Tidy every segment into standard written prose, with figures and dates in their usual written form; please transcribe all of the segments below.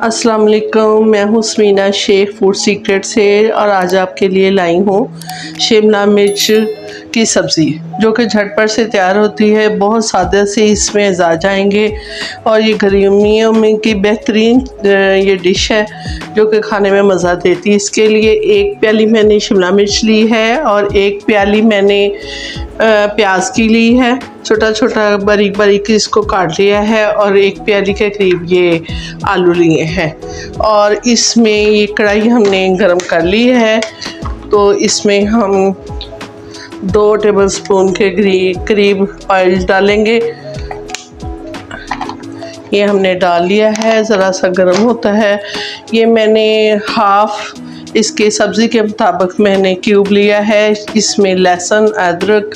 अस्सलाम वालेकुम, मैं हूँ स्मीना शेख फूड सीक्रेट से और आज आपके लिए लाई हूँ शिमला मिर्च की सब्ज़ी जो कि झटपट से तैयार होती है। बहुत सादे से इसमें अज़ा जाएंगे और ये गर्मियों में की बेहतरीन ये डिश है जो कि खाने में मज़ा देती है। इसके लिए एक प्याली मैंने शिमला मिर्च ली है और एक प्याली मैंने प्याज की ली है, छोटा छोटा बारीक बारीक इसको काट लिया है और एक प्याली के करीब ये आलू लिए हैं। और इसमें ये कढ़ाई हमने गरम कर ली है तो इसमें हम 2 टेबलस्पून के करीब ऑयल डालेंगे। ये हमने डाल लिया है, ज़रा सा गर्म होता है। ये मैंने हाफ इसके सब्ज़ी के मुताबिक मैंने क्यूब लिया है। इसमें लहसुन, अदरक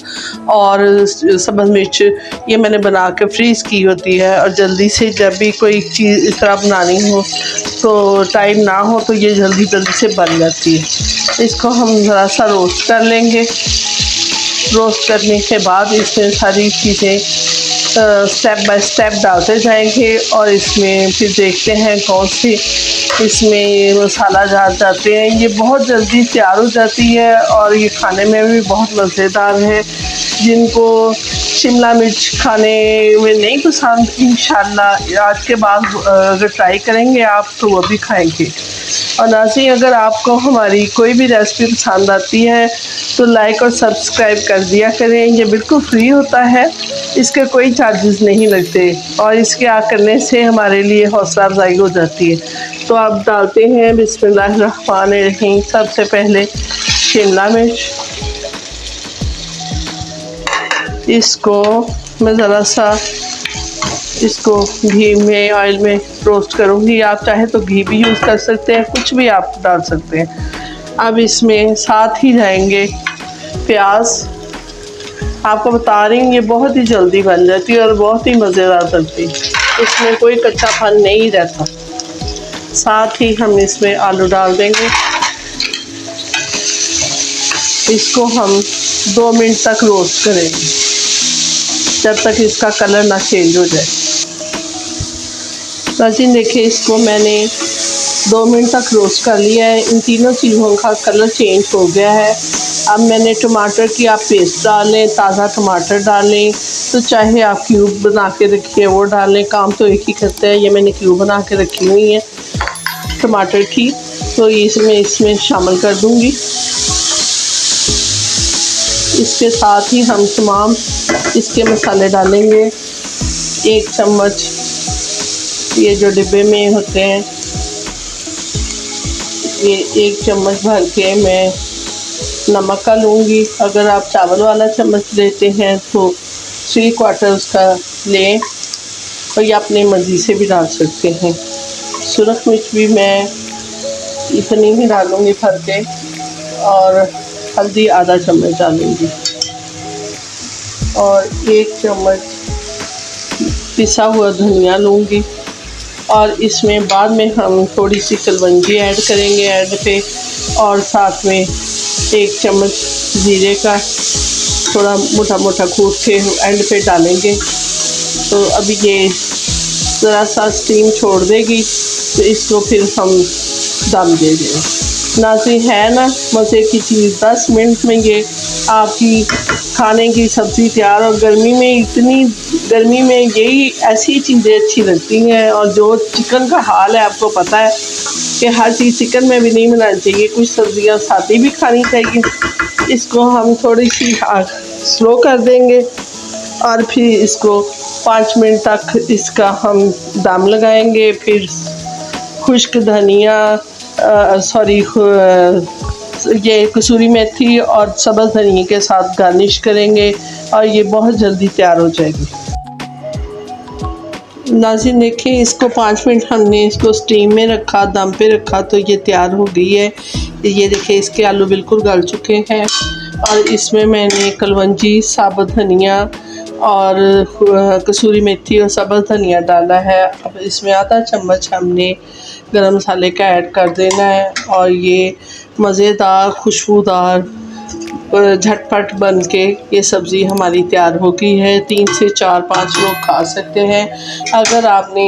और सब्ज़ मिर्च ये मैंने बना के फ्रीज़ की होती है और जल्दी से जब भी कोई चीज़ इस तरह बनानी हो तो टाइम ना हो तो ये जल्दी से बन जाती है। इसको हम ज़रा सा रोस्ट कर लेंगे। रोस्ट करने के बाद इसमें सारी चीज़ें स्टेप बाय स्टेप डालते जाएंगे और इसमें फिर देखते हैं कौन सी इसमें ये मसाला डाल जाते हैं। ये बहुत जल्दी तैयार हो जाती है और ये खाने में भी बहुत मज़ेदार है। जिनको शिमला मिर्च खाने में नहीं पसंद, इंशाल्लाह आज के बाद अगर ट्राई करेंगे आप तो वो भी खाएंगे। और नाज़रीन, अगर आपको हमारी कोई भी रेसिपी पसंद आती है तो लाइक और सब्सक्राइब कर दिया करें। ये बिल्कुल फ्री होता है, इसके कोई चार्जेस नहीं लगते और इसके करने से हमारे लिए हौसला अफजाई हो जाती है। तो आप डालते हैं बिस्मिल्लाहिर्रहमानिर्रहीम। सबसे पहले शिमला मिर्च, इसको मैं ज़रा सा इसको घी में ऑयल में रोस्ट करूँगी। आप चाहे तो घी भी यूज़ कर सकते हैं, कुछ भी आप डाल सकते हैं। अब इसमें साथ ही जाएंगे प्याज। आपको बता रही हूँ ये बहुत ही जल्दी बन जाती है और बहुत ही मज़ेदार बनती है, इसमें कोई कच्चापन नहीं रहता। साथ ही हम इसमें आलू डाल देंगे। इसको हम 2 मिनट तक रोस्ट करेंगे जब तक इसका कलर ना चेंज हो जाए। नाज़रीन देखिए, इसको मैंने 2 मिनट तक रोस्ट कर लिया है। इन तीनों चीज़ों का कलर चेंज हो गया है। अब मैंने टमाटर की आप पेस्ट डाल लें, ताज़ा टमाटर डालें तो चाहे आप क्यूब बना के रखिए वो डालें, काम तो एक ही करता है। ये मैंने क्यूब बना के रखी हुई है टमाटर की, तो इसमें शामिल कर दूंगी। इसके साथ ही हम तमाम इसके मसाले डालेंगे। 1 चम्मच ये जो डिब्बे में होते हैं, ये 1 चम्मच भर के मैं नमक का लूँगी। अगर आप चावल वाला चम्मच लेते हैं तो 3/4 उसका लें और ये अपनी मर्ज़ी से भी डाल सकते हैं। सुरख मिर्च भी मैं इतनी ही डालूँगी भर के और हल्दी आधा चम्मच डालूँगी और 1 चम्मच पिसा हुआ धनिया लूँगी। और इसमें बाद में हम थोड़ी सी कलवंजी ऐड करेंगे एंड पे, और साथ में 1 चम्मच जीरे का थोड़ा मोटा मोटा कूट के एंड पे डालेंगे। तो अभी ये ज़रा सा स्टीम छोड़ देगी तो इसको फिर हम दम दे देंगे। नाज़रीन है ना मज़े की चीज़, 10 मिनट में ये आपकी खाने की सब्ज़ी तैयार। और गर्मी में यही ऐसी चीज़ें अच्छी लगती हैं। और जो चिकन का हाल है आपको पता है कि हर चीज़ चिकन में भी नहीं बनानी चाहिए, कुछ सब्ज़ियाँ सादी भी खानी चाहिए। इसको हम थोड़ी सी स्लो कर देंगे और फिर इसको 5 मिनट तक इसका हम दम लगाएंगे। फिर खुश्क धनिया ये कसूरी मेथी और सब्ज़ धनिया के साथ गार्निश करेंगे और ये बहुत जल्दी तैयार हो जाएगी। नाज़रीन देखिए, इसको 5 मिनट हमने इसको स्टीम में रखा, दम पे रखा तो ये तैयार हो गई है। ये देखिए इसके आलू बिल्कुल गल चुके हैं और इसमें मैंने कलवंजी, साबुत धनिया और कसूरी मेथी और सब्ज़ धनिया डाला है। अब इसमें आधा चम्मच हमने गरम मसाले का ऐड कर देना है और ये मज़ेदार खुशबूदार झटपट बन के ये सब्ज़ी हमारी तैयार हो गई है। 3 से 4-5 लोग खा सकते हैं। अगर आपने